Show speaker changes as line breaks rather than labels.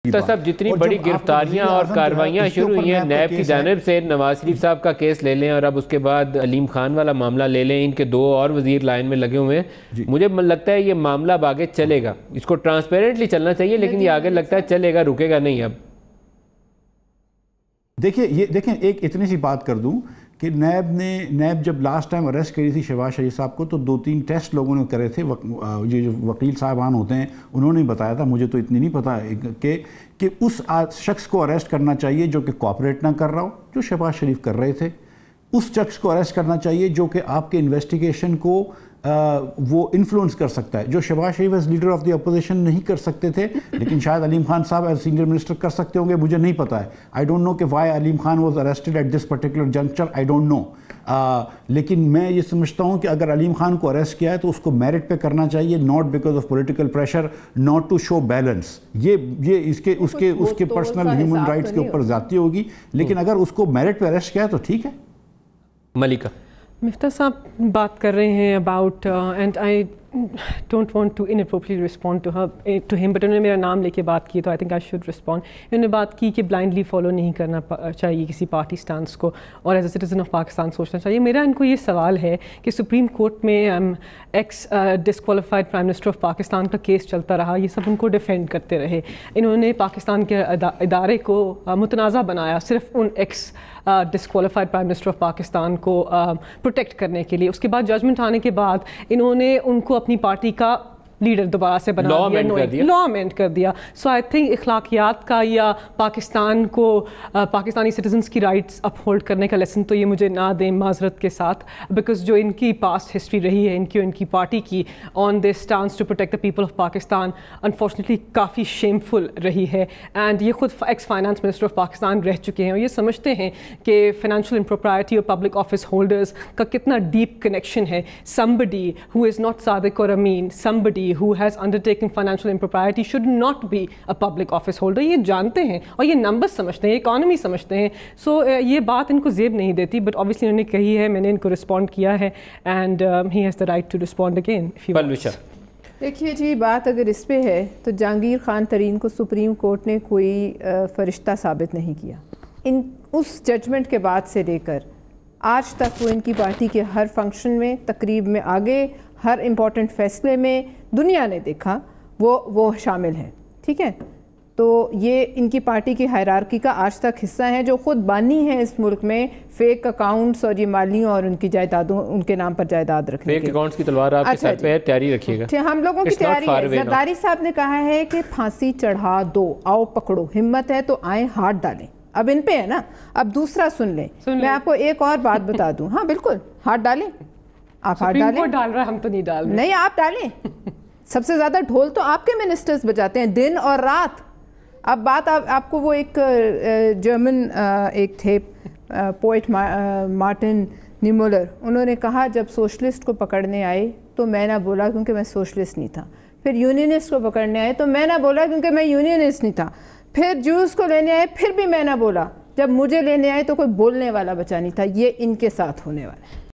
تو سب جتنی بڑی گرفتاریاں اور کاروائیاں شروع ہوئی ہیں نیب کی جانب سے، نواز شریف صاحب کا کیس لے لیں اور اب اس کے بعد علیم خان والا معاملہ لے لیں، ان کے 2 اور وزیر لائن میں لگے ہوئے ہیں، مجھے لگتا ہے یہ معاملہ اب آگے چلے گا، اس کو ٹرانسپیرنٹلی چلنا چاہیے لیکن یہ آگے لگتا ہے چلے گا، رکے گا نہیں۔ اب
دیکھیں ایک اتنی سی بات کر دوں کہ نیب جب لاسٹ ٹائم اریسٹ کری تھی شہباز شریف صاحب کو تو 2-3 ٹیسٹ لوگوں نے کرے تھے، یہ جو وکیل صاحبان ہوتے ہیں انہوں نے بتایا تھا، مجھے تو اتنی نہیں پتا کہ اس شخص کو اریسٹ کرنا چاہیے جو کہ کوآپریٹ نہ کر رہا ہو، جو شہباز شریف کر رہے تھے، اس شخص کو اریسٹ کرنا چاہیے جو کہ آپ کے انویسٹیگیشن کو وہ انفلوئنس کر سکتا ہے، جو Shehbaz Sharif as leader of the opposition نہیں کر سکتے تھے لیکن شاید علیم خان صاحب ایز سینئر منسٹر کر سکتے ہوں گے، مجھے نہیں پتا ہے۔ آئی ڈونٹ نو کہ why Aleem Khan was arrested at this particular juncture, I don't know, لیکن میں یہ سمجھتا ہوں کہ اگر علیم خان کو اریسٹ کیا ہے تو اس کو میرٹ پہ کرنا چاہیے، not because of political pressure, not to show balance, یہ اس کے پرسنل ہیومن رائٹس کے اوپر زیادتی ہوگی، لیکن اگر اس کو میرٹ پہ اریسٹ کیا ہے تو ٹھیک ہے۔
ملکہ
مفتاح صاحب بات کر رہے ہیں about and I don't want to inappropriately respond to him, but انہوں نے میرا نام لے کے بات کی تو I think I should respond. انہوں نے بات کی کہ بلائنڈلی فالو نہیں کرنا چاہیے کسی پارٹی سٹانس کو اور as a citizen of Pakistan سوچنا چاہیے۔ میرا ان کو یہ سوال ہے کہ سپریم کورٹ میں x disqualified prime minister of Pakistan کا کیس چلتا رہا، یہ سب ان کو ڈیفینڈ کرتے رہے، انہوں نے پاکستان کے ادارے کو متنازع بنایا صرف ان ex disqualified prime minister of Pakistan کو پروٹیکٹ کرنے کے لیے۔ اس کے بعد ججمنٹ آنے کے بعد انہوں نے ان کو اپنی پارٹی کا لیڈر دوبارہ سے بنا دیا، لا امینڈ کر دیا۔ سو آئی تھنک اخلاقیات کا یا پاکستان کو پاکستانی سٹیزنس کی رائٹس اپ ہولڈ کرنے کا لیسن تو یہ مجھے نہ دیں معذرت کے ساتھ، بیکاز جو ان کی پاسٹ ہسٹری رہی ہے ان کی پارٹی کی on this stance to protect the people of Pakistan unfortunately کافی شیمفل رہی ہے، اینڈ یہ خود ex finance minister of Pakistan رہ چکے ہیں اور یہ سمجھتے ہیں کہ فائنینشیل امپروپرائٹی اور پبلک آفس ہولڈرز کا کتنا ڈیپ کنیکشن ہے۔ somebody who is not صادق اور امین، somebody who has undertaken financial impropriety should not be a public office holder، یہ جانتے ہیں اور یہ نمبر سمجھتے ہیں، اکانومی سمجھتے ہیں۔ سو یہ بات ان کو زیب نہیں دیتی، بٹ obviously انہوں نے کہی ہے، میں نے ان کو رسپونڈ کیا ہے and he has the right to respond again if he wants۔
دیکھیے جی، بات اگر اس پہ ہے تو جہانگیر خان ترین کو سپریم کورٹ نے کوئی فرشتہ ثابت نہیں کیا۔ اس ججمنٹ کے بعد سے لے کر آج تک وہ ان کی پارٹی کے ہر فنکشن میں، تقریب میں آگے، ہر امپورٹنٹ فیصلے میں دنیا نے دیکھا وہ شامل ہیں، ٹھیک ہے؟ تو یہ ان کی پارٹی کی ہائرارکی کا آج تک حصہ ہیں، جو خود بانی ہیں اس ملک میں فیک اکاؤنٹس اور یہ مالیوں اور ان کی جائیدادوں، ان کے نام پر جائیداد رکھنے
فیک اکاؤنٹس کی تلوار آپ کے سر پہ ہے، تیاری رکھیے گا۔
ہم لوگوں کی تیاری ہے۔ زرداری صاحب نے کہا ہے کہ پھانسی چڑھا دو، آؤ پکڑو، ہمت ہے تو آئیں ہاتھ ڈالیں۔ اب ان پہ ہے نا، اب دوسرا سن لیں، میں آپ کو ایک اور بات بتا دوں۔ ہاں بالکل، ہاتھ ڈالیں، آپ ہاتھ ڈالیں۔
سپریم کورٹ ڈال رہا ہے، ہم تو نہیں ڈال رہے۔
نہیں، آپ ڈالیں۔ سب سے زیادہ ڈھول تو آپ کے منسٹرز بجاتے ہیں دن اور رات۔ اب بات آپ کو وہ ایک جرمن ایک تھے پوئٹ مارٹن نیمولر، انہوں نے کہا جب سوشلسٹ کو پکڑنے آئے تو میں نہ بولا کیونکہ میں سوشلسٹ نہیں تھا، پھر یونینسٹ کو پکڑنے آئے تو میں نہ بولا کیونکہ میں یونینسٹ نہیں تھا، پھر جوز کو لینے آئے پھر بھی میں نہ بولا، جب مجھے لینے آئے تو کوئی بولنے والا بچا نہیں تھا۔ یہ ان کے ساتھ ہونے والا ہے۔